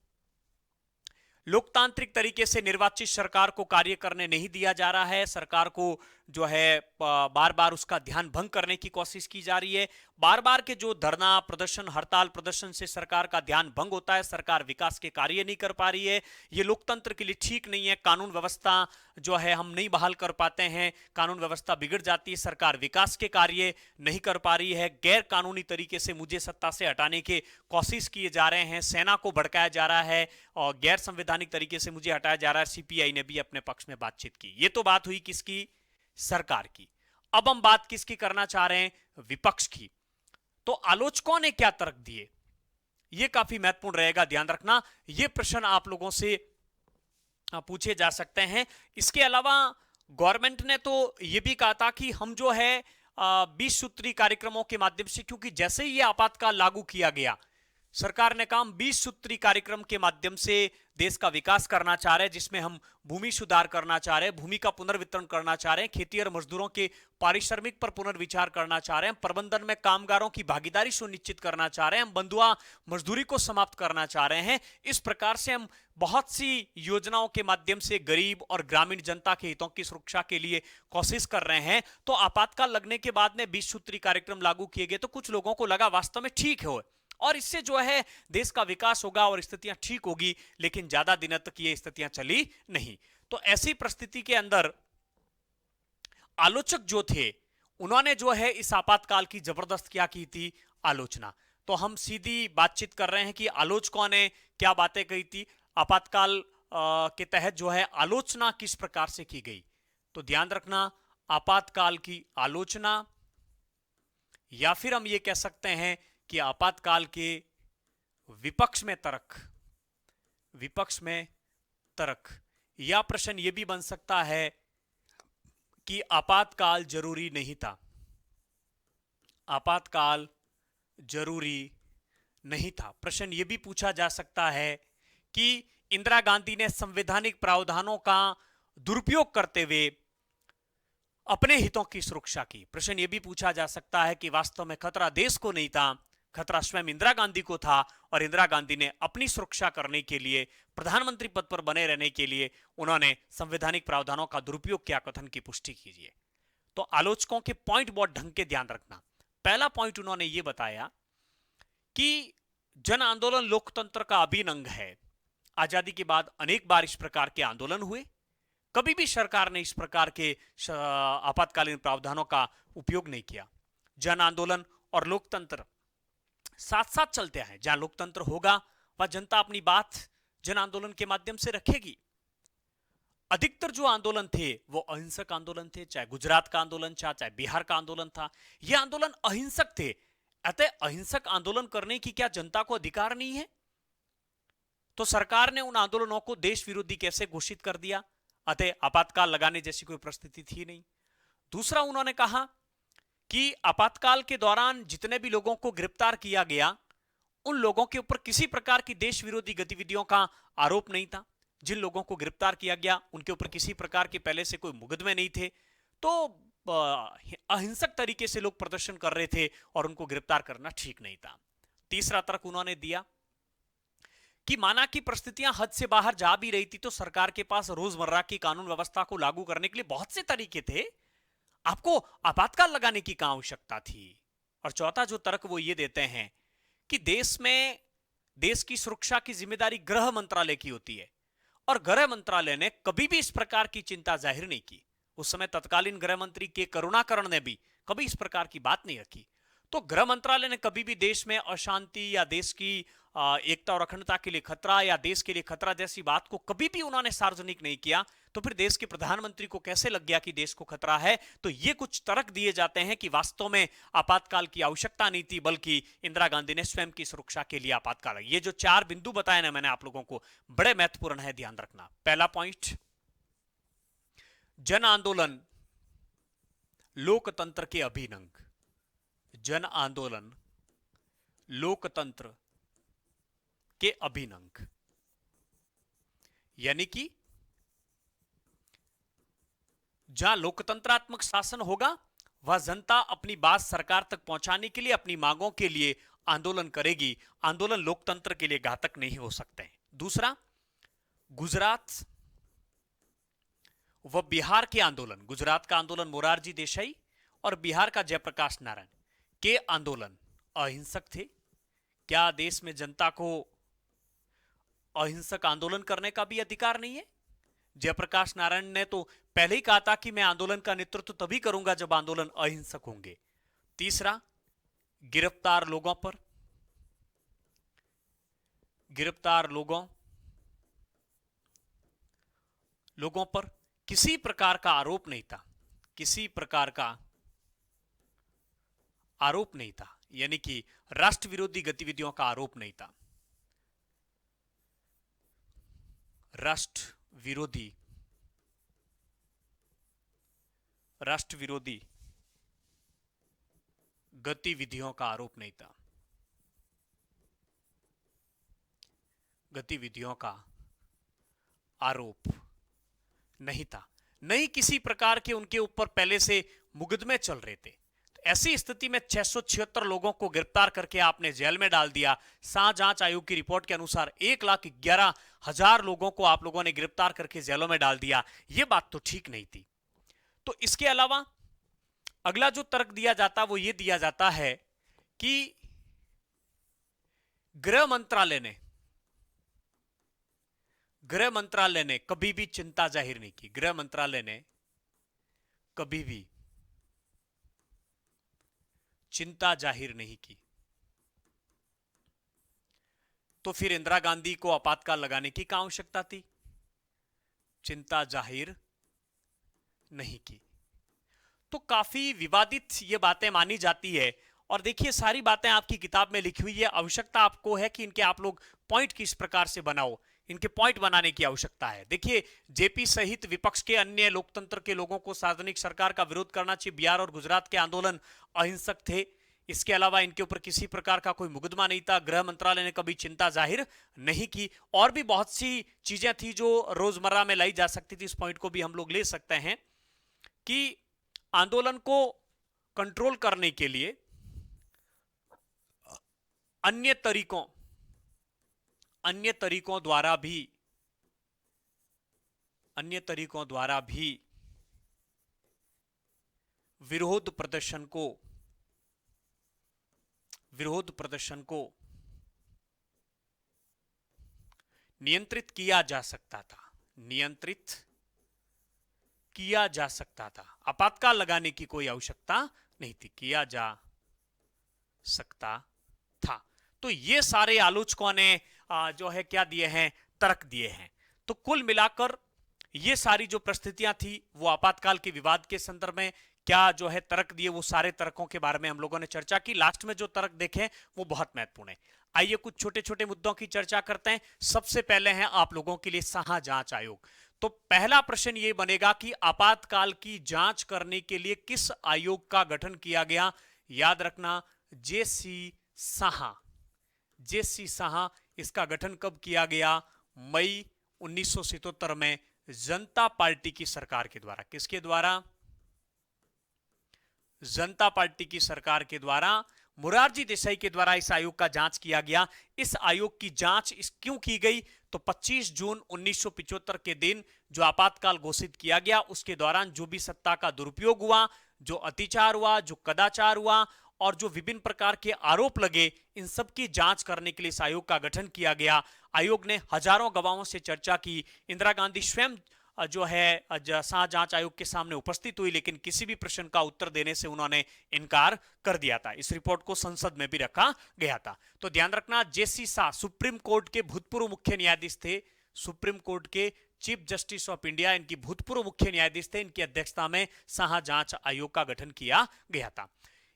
Speaker 1: लोकतांत्रिक तरीके से निर्वाचित सरकार को कार्य करने नहीं दिया जा रहा है, सरकार को जो है बार बार उसका ध्यान भंग करने की कोशिश की जा रही है, बार बार के जो धरना प्रदर्शन, हड़ताल प्रदर्शन से सरकार का ध्यान भंग होता है, सरकार विकास के कार्य नहीं कर पा रही है, ये लोकतंत्र के लिए ठीक नहीं है। कानून व्यवस्था जो है हम नहीं बहाल कर पाते हैं, कानून व्यवस्था बिगड़ जाती है, सरकार विकास के कार्य नहीं कर पा रही है, गैर कानूनी तरीके से मुझे सत्ता से हटाने के कोशिश किए जा रहे हैं, सेना को भड़काया जा रहा है और गैर संवैधानिक तरीके से मुझे हटाया जा रहा है। सीपीआई ने भी अपने पक्ष में बातचीत की। ये तो बात हुई किसकी, सरकार की। अब हम बात किसकी करना चाह रहे हैं, विपक्ष की। तो आलोचकों ने क्या तर्क दिए, यह काफी महत्वपूर्ण रहेगा, ध्यान रखना। यह प्रश्न आप लोगों से पूछे जा सकते हैं। इसके अलावा गवर्नमेंट ने तो यह भी कहा था कि हम जो है 20 सूत्री कार्यक्रमों के माध्यम से, क्योंकि जैसे ही यह आपातकाल लागू किया गया सरकार ने काम 20 सूत्री कार्यक्रम के माध्यम से देश का विकास करना चाह रहे हैं, जिसमें हम भूमि सुधार करना चाह रहे हैं, भूमि का पुनर्वितरण करना चाह रहे हैं, खेती और मजदूरों के पारिश्रमिक पर पुनर्विचार करना चाह रहे हैं, प्रबंधन में कामगारों की भागीदारी सुनिश्चित करना चाह रहे हैं, हम बंधुआ मजदूरी को समाप्त करना चाह रहे हैं। इस प्रकार से हम बहुत सी योजनाओं के माध्यम से गरीब और ग्रामीण जनता के हितों की सुरक्षा के लिए कोशिश कर रहे हैं। तो आपातकाल लगने के बाद में 20 सूत्री कार्यक्रम लागू किए गए तो कुछ लोगों को लगा वास्तव में ठीक है और इससे जो है देश का विकास होगा और स्थितियां ठीक होगी, लेकिन ज्यादा दिनों तक ये स्थितियां चली नहीं। तो ऐसी परिस्थिति के अंदर आलोचक जो थे उन्होंने जो है इस आपातकाल की जबरदस्त क्या की थी, आलोचना। तो हम सीधी बातचीत कर रहे हैं कि आलोचकों ने क्या बातें कही थी, आपातकाल के तहत जो है आलोचना किस प्रकार से की गई। तो ध्यान रखना, आपातकाल की आलोचना या फिर हम ये कह सकते हैं कि आपातकाल के विपक्ष में तर्क, विपक्ष में तर्क, या प्रश्न यह भी बन सकता है कि आपातकाल जरूरी नहीं था, आपातकाल जरूरी नहीं था। प्रश्न यह भी पूछा जा सकता है कि इंदिरा गांधी ने संवैधानिक प्रावधानों का दुरुपयोग करते हुए अपने हितों की सुरक्षा की। प्रश्न यह भी पूछा जा सकता है कि वास्तव में खतरा देश को नहीं था, खतरा स्वयं इंदिरा गांधी को था और इंदिरा गांधी ने अपनी सुरक्षा करने के लिए, प्रधानमंत्री पद पर बने रहने के लिए उन्होंने संवैधानिक प्रावधानों का दुरुपयोग किया। कथन की पुष्टि कीजिए। तो आलोचकों के पॉइंट बहुत ढंग के ध्यान रखना। पहला पॉइंट उन्होंने यह बताया कि जन आंदोलन लोकतंत्र का अभिन्न अंग है। आजादी के बाद अनेक बार इस प्रकार के आंदोलन हुए, कभी भी सरकार ने इस प्रकार के आपातकालीन प्रावधानों का उपयोग नहीं किया। जन आंदोलन और लोकतंत्र साथ साथ चलते हैं। जहां लोकतंत्र होगा वह जनता अपनी बात जन आंदोलन के माध्यम से रखेगी। अधिकतर जो आंदोलन थे वो अहिंसक आंदोलन थे, चाहे गुजरात का आंदोलन था, चाहे बिहार का आंदोलन था, ये आंदोलन अहिंसक थे। अतः अहिंसक आंदोलन करने की क्या जनता को अधिकार नहीं है? तो सरकार ने उन आंदोलनों को देश विरोधी कैसे घोषित कर दिया? अतः आपातकाल लगाने जैसी कोई परिस्थिति थी नहीं। दूसरा, उन्होंने कहा कि आपातकाल के दौरान जितने भी लोगों को गिरफ्तार किया गया उन लोगों के ऊपर किसी प्रकार की देश विरोधी गतिविधियों का आरोप नहीं था। जिन लोगों को गिरफ्तार किया गया उनके ऊपर किसी प्रकार के पहले से कोई मुकदमे नहीं थे। तो अहिंसक तरीके से लोग प्रदर्शन कर रहे थे और उनको गिरफ्तार करना ठीक नहीं था। तीसरा तर्क उन्होंने दिया कि माना कि परिस्थितियां हद से बाहर जा भी रही थी तो सरकार के पास रोजमर्रा की कानून व्यवस्था को लागू करने के लिए बहुत से तरीके थे, आपको आपातकाल लगाने की क्या आवश्यकता थी। और चौथा जो तर्क वो ये देते हैं कि देश में देश की सुरक्षा की जिम्मेदारी गृह मंत्रालय की होती है और गृह मंत्रालय ने कभी भी इस प्रकार की चिंता जाहिर नहीं की। उस समय तत्कालीन गृह मंत्री के करुणाकरण ने भी कभी इस प्रकार की बात नहीं रखी। तो गृह मंत्रालय ने कभी भी देश में अशांति या देश की एकता और अखंडता के लिए खतरा या देश के लिए खतरा जैसी बात को कभी भी उन्होंने सार्वजनिक नहीं किया। तो फिर देश के प्रधानमंत्री को कैसे लग गया कि देश को खतरा है? तो ये कुछ तर्क दिए जाते हैं कि वास्तव में आपातकाल की आवश्यकता नहीं थी, बल्कि इंदिरा गांधी ने स्वयं की सुरक्षा के लिए आपातकाल। ये जो 4 बिंदु बताए ना मैंने आप लोगों को, बड़े महत्वपूर्ण है, ध्यान रखना। पहला पॉइंट, जन आंदोलन लोकतंत्र के अभिन्न अंग। जन आंदोलन लोकतंत्र के अभिन्न अंग, यानी कि जहां लोकतंत्रात्मक शासन होगा वह जनता अपनी बात सरकार तक पहुंचाने के लिए, अपनी मांगों के लिए आंदोलन करेगी। आंदोलन लोकतंत्र के लिए घातक नहीं हो सकते। दूसरा, गुजरात व बिहार के आंदोलन, गुजरात का आंदोलन मोरारजी देसाई और बिहार का जयप्रकाश नारायण के आंदोलन अहिंसक थे। क्या देश में जनता को अहिंसक आंदोलन करने का भी अधिकार नहीं है? जयप्रकाश नारायण ने तो पहले ही कहा था कि मैं आंदोलन का नेतृत्व तभी करूंगा जब आंदोलन अहिंसक होंगे। तीसरा, गिरफ्तार लोगों पर किसी प्रकार का आरोप नहीं था, किसी प्रकार का आरोप नहीं था, यानी कि राष्ट्र विरोधी गतिविधियों का आरोप नहीं था। राष्ट्र विरोधी गतिविधियों का आरोप नहीं था। गतिविधियों का आरोप नहीं था, नहीं किसी प्रकार के उनके ऊपर पहले से मुकदमे चल रहे थे। तो ऐसी स्थिति में 676 लोगों को गिरफ्तार करके आपने जेल में डाल दिया। जांच आयोग की रिपोर्ट के अनुसार 1,11,000 लोगों को आप लोगों ने गिरफ्तार करके जेलों में डाल दिया। यह बात तो ठीक नहीं थी। तो इसके अलावा अगला जो तर्क दिया जाता वो ये दिया जाता है कि गृह मंत्रालय ने कभी भी चिंता जाहिर नहीं की। गृह मंत्रालय ने कभी भी चिंता जाहिर नहीं की। तो फिर इंदिरा गांधी को आपातकाल लगाने की क्या आवश्यकता थी? चिंता जाहिर नहीं की। तो काफी विवादित ये बातें मानी जाती है। और देखिए सारी बातें आपकी किताब में लिखी हुई है। आवश्यकता आपको है कि इनके आप लोग पॉइंट किस प्रकार से बनाओ, इनके पॉइंट बनाने की आवश्यकता है। देखिए जेपी सहित विपक्ष के अन्य लोकतंत्र के लोगों को सार्वजनिक सरकार का विरोध करना चाहिए। बिहार और गुजरात के आंदोलन अहिंसक थे। इसके अलावा इनके ऊपर किसी प्रकार का कोई मुकदमा नहीं था। गृह मंत्रालय ने कभी चिंता जाहिर नहीं की। और भी बहुत सी चीजें थी जो रोजमर्रा में लाई जा सकती थी। इस पॉइंट को भी हम लोग ले सकते हैं कि आंदोलन को कंट्रोल करने के लिए अन्य तरीकों द्वारा भी विरोध प्रदर्शन को नियंत्रित किया जा सकता था। आपातकाल लगाने की कोई आवश्यकता नहीं थी, किया जा सकता था। तो ये सारे आलोचकों ने जो है क्या दिए हैं, तर्क दिए हैं। तो कुल मिलाकर ये सारी जो परिस्थितियां थी वो आपातकाल के विवाद के संदर्भ में क्या जो है तर्क दिए, वो सारे तर्कों के बारे में हम लोगों ने चर्चा की। लास्ट में जो तर्क देखें वो बहुत महत्वपूर्ण है। आइए कुछ छोटे छोटे मुद्दों की चर्चा करते हैं। सबसे पहले है आप लोगों के लिए शाह जांच आयोग। तो पहला प्रश्न ये बनेगा कि आपातकाल की जांच करने के लिए किस आयोग का गठन किया गया? याद रखना जेसी शाह। इसका गठन कब किया गया? मई 1977 में जनता पार्टी की सरकार के द्वारा। किसके द्वारा? जनता पार्टी की सरकार के द्वारा, मोरारजी देसाई के द्वारा इस आयोग का जांच किया गया। इस आयोग की जांच क्यों की गई? तो 25 जून 1975 के दिन जो आपातकाल घोषित किया गया उसके दौरान जो भी सत्ता का दुरुपयोग हुआ, जो अत्याचार हुआ, जो कदाचार हुआ और जो विभिन्न प्रकार के आरोप लगे, इन सब की जांच करने के लिए इस आयोग का गठन किया गया। आयोग ने हजारों गवाहों से चर्चा की। इंदिरा गांधी स्वयं जो है शाह जांच आयोग के सामने उपस्थित हुई, लेकिन किसी भी प्रश्न का उत्तर देने से उन्होंने इनकार कर दिया था। इस रिपोर्ट को संसद में भी रखा गया था। तो ध्यान रखना जेसी शाह सुप्रीम कोर्ट के भूतपूर्व मुख्य न्यायाधीश थे। सुप्रीम कोर्ट के चीफ जस्टिस ऑफ इंडिया इनकी भूतपूर्व मुख्य न्यायाधीश थे। इनकी अध्यक्षता में शाह जांच आयोग का गठन किया गया था।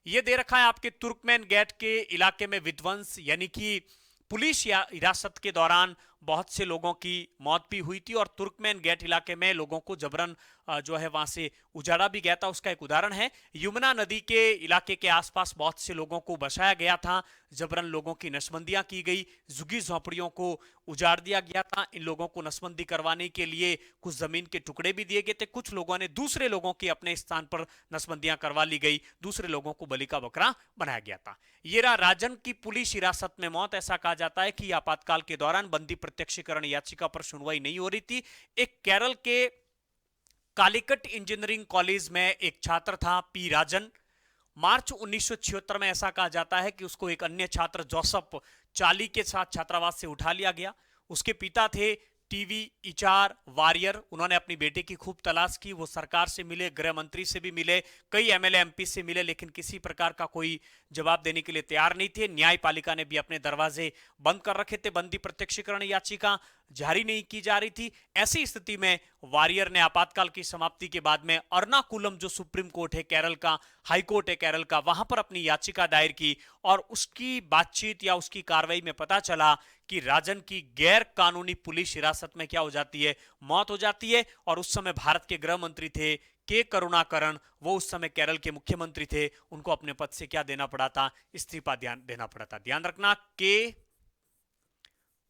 Speaker 1: यह दे रखा है आपके तुर्कमेन गेट के इलाके में विध्वंस, यानी कि पुलिस या हिरासत के दौरान बहुत से लोगों की मौत भी हुई थी और तुर्कमेन गेट इलाके में लोगों को जबरन जो है वहां से उजाड़ा भी गया था। उसका एक उदाहरण है यमुना नदी के इलाके के आसपास बहुत से लोगों को बसाया गया था, जबरन लोगों की नसबंदियां की गई, झुग्गी झोंपड़ियों को उजाड़ दिया गया था। इन लोगों को नसबंदी करवाने के लिए कुछ जमीन के टुकड़े भी दिए गए थे। कुछ लोगों ने दूसरे लोगों की अपने स्थान पर नसबंदियां करवा ली गई, दूसरे लोगों को बलि का बकरा बनाया गया था। ये रहा राजन की पुलिस हिरासत में मौत। ऐसा कहा जाता है कि आपातकाल के दौरान बंदी प्रत्यक्षीकरण याचिका पर सुनवाई नहीं हो रही थी। एक केरल के कालीकट इंजीनियरिंग कॉलेज में एक छात्र था पी राजन। मार्च 1976 में ऐसा कहा जाता है कि उसको एक अन्य छात्र जोसेफ चाली के साथ छात्रावास से उठा लिया गया। उसके पिता थे टीवी इचार वारियर। उन्होंने अपनी बेटे की खूब तलाश की। वो सरकार से मिले, गृह मंत्री से भी मिले, कई एमएलए एमपी से मिले, लेकिन किसी प्रकार का कोई जवाब देने के लिए तैयार नहीं थे। न्यायपालिका ने भी अपने दरवाजे बंद कर रखे थे। बंदी प्रत्यक्षीकरण याचिका जारी नहीं की जा रही थी। ऐसी स्थिति में वारियर ने आपातकाल की समाप्ति के बाद में अर्नाकुलम, जो सुप्रीम कोर्ट है केरल का, हाई कोर्ट है केरल का, वहां पर अपनी याचिका दायर की। और उसकी बातचीत या उसकी कार्रवाई में पता चला कि राजन की गैर कानूनी पुलिस हिरासत में क्या हो जाती है, मौत हो जाती है। और उस समय भारत के गृह मंत्री थे के करुणाकरण, वो उस समय केरल के मुख्यमंत्री थे। उनको अपने पद से क्या देना पड़ा था, इस्तीफा देना पड़ा था। ध्यान रखना के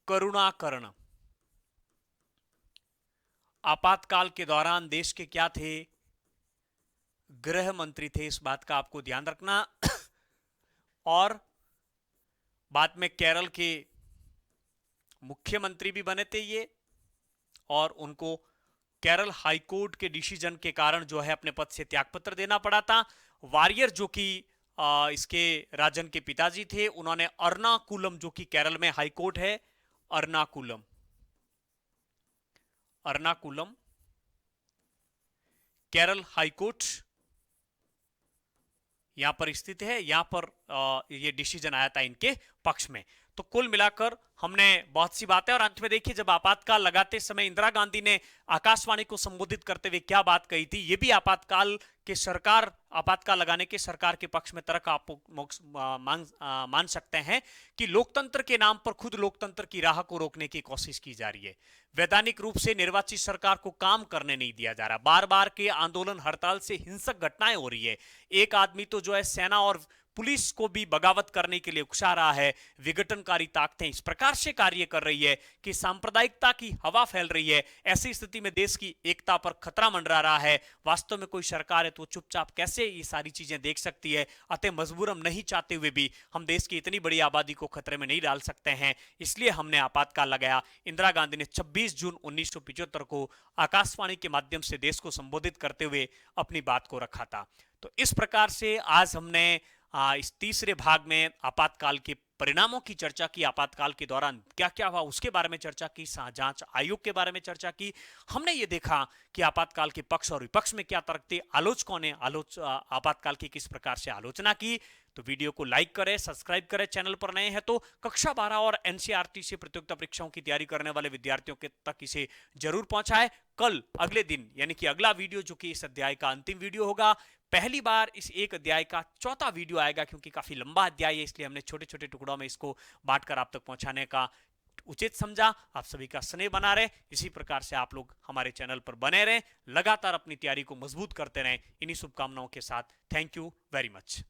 Speaker 1: करुणाकरण आपातकाल के दौरान देश के क्या थे? गृह मंत्री थे। इस बात का आपको ध्यान रखना। और बाद में केरल के मुख्यमंत्री भी बने थे ये, और उनको केरल हाईकोर्ट के डिसीजन के कारण जो है अपने पद से त्यागपत्र देना पड़ा था। वारियर जो कि इसके राजन के पिताजी थे, उन्होंने अर्नाकुलम जो कि केरल में हाईकोर्ट है, अर्नाकुलम केरल हाईकोर्ट यहां पर स्थित है। यहां पर ये डिसीजन आया था इनके पक्ष में। तो कुल मिलाकर हमने बहुत सी बातें, और अंत में देखिए जब आपातकाल लगाते समय इंदिरा गांधी ने आकाशवाणी को संबोधित करते हुए क्या बात कही थी, ये भी आपातकाल लगाने के सरकार के पक्ष में तर्क आप मान सकते हैं कि लोकतंत्र के नाम पर खुद लोकतंत्र की राह को रोकने की कोशिश की जा रही है। वैधानिक रूप से निर्वाचित सरकार को काम करने नहीं दिया जा रहा। बार बार के आंदोलन हड़ताल से हिंसक घटनाएं हो रही है। एक आदमी तो जो है सेना और पुलिस को भी बगावत करने के लिए उकसा रहा है। विघटनकारी ताकतें इस प्रकार से कार्य कर रही है कि सांप्रदायिकता की हवा फैल रही है। ऐसी स्थिति में देश की एकता पर खतरा मंडरा रहा है। वास्तव में कोई सरकार है तो चुपचाप कैसे ये सारी चीजें देख सकती है? अतः मजबूरन नहीं चाहते हुए भी हम देश की इतनी बड़ी आबादी को खतरे में नहीं डाल सकते हैं, इसलिए हमने आपातकाल लगाया। इंदिरा गांधी ने 26 जून 1975 को आकाशवाणी के माध्यम से देश को संबोधित करते हुए अपनी बात को रखा था। तो इस प्रकार से आज हमने इस तीसरे भाग में आपातकाल के परिणामों की चर्चा की, आपातकाल के दौरान क्या क्या हुआ उसके बारे में चर्चा की, जांच आयोग के बारे में चर्चा की। हमने ये देखा कि आपातकाल के पक्ष और विपक्ष में क्या तर्क थे, आलोचकों ने आपातकाल की किस प्रकार से आलोचना की। तो वीडियो को लाइक करें, सब्सक्राइब करें, चैनल पर नए हैं तो कक्षा 12 और एनसीईआरटी से प्रतियोगिता परीक्षाओं की तैयारी करने वाले विद्यार्थियों के तक इसे जरूर पहुंचाएं। कल अगले दिन यानी कि अगला वीडियो जो कि इस अध्याय का अंतिम वीडियो होगा, पहली बार इस एक अध्याय का चौथा वीडियो आएगा, क्योंकि काफी लंबा अध्याय है इसलिए हमने छोटे छोटे टुकड़ों में इसको बांटकर आप तक पहुंचाने का उचित समझा। आप सभी का स्नेह बना रहे, इसी प्रकार से आप लोग हमारे चैनल पर बने रहें, लगातार अपनी तैयारी को मजबूत करते रहें। इन्हीं शुभकामनाओं के साथ थैंक यू वेरी मच।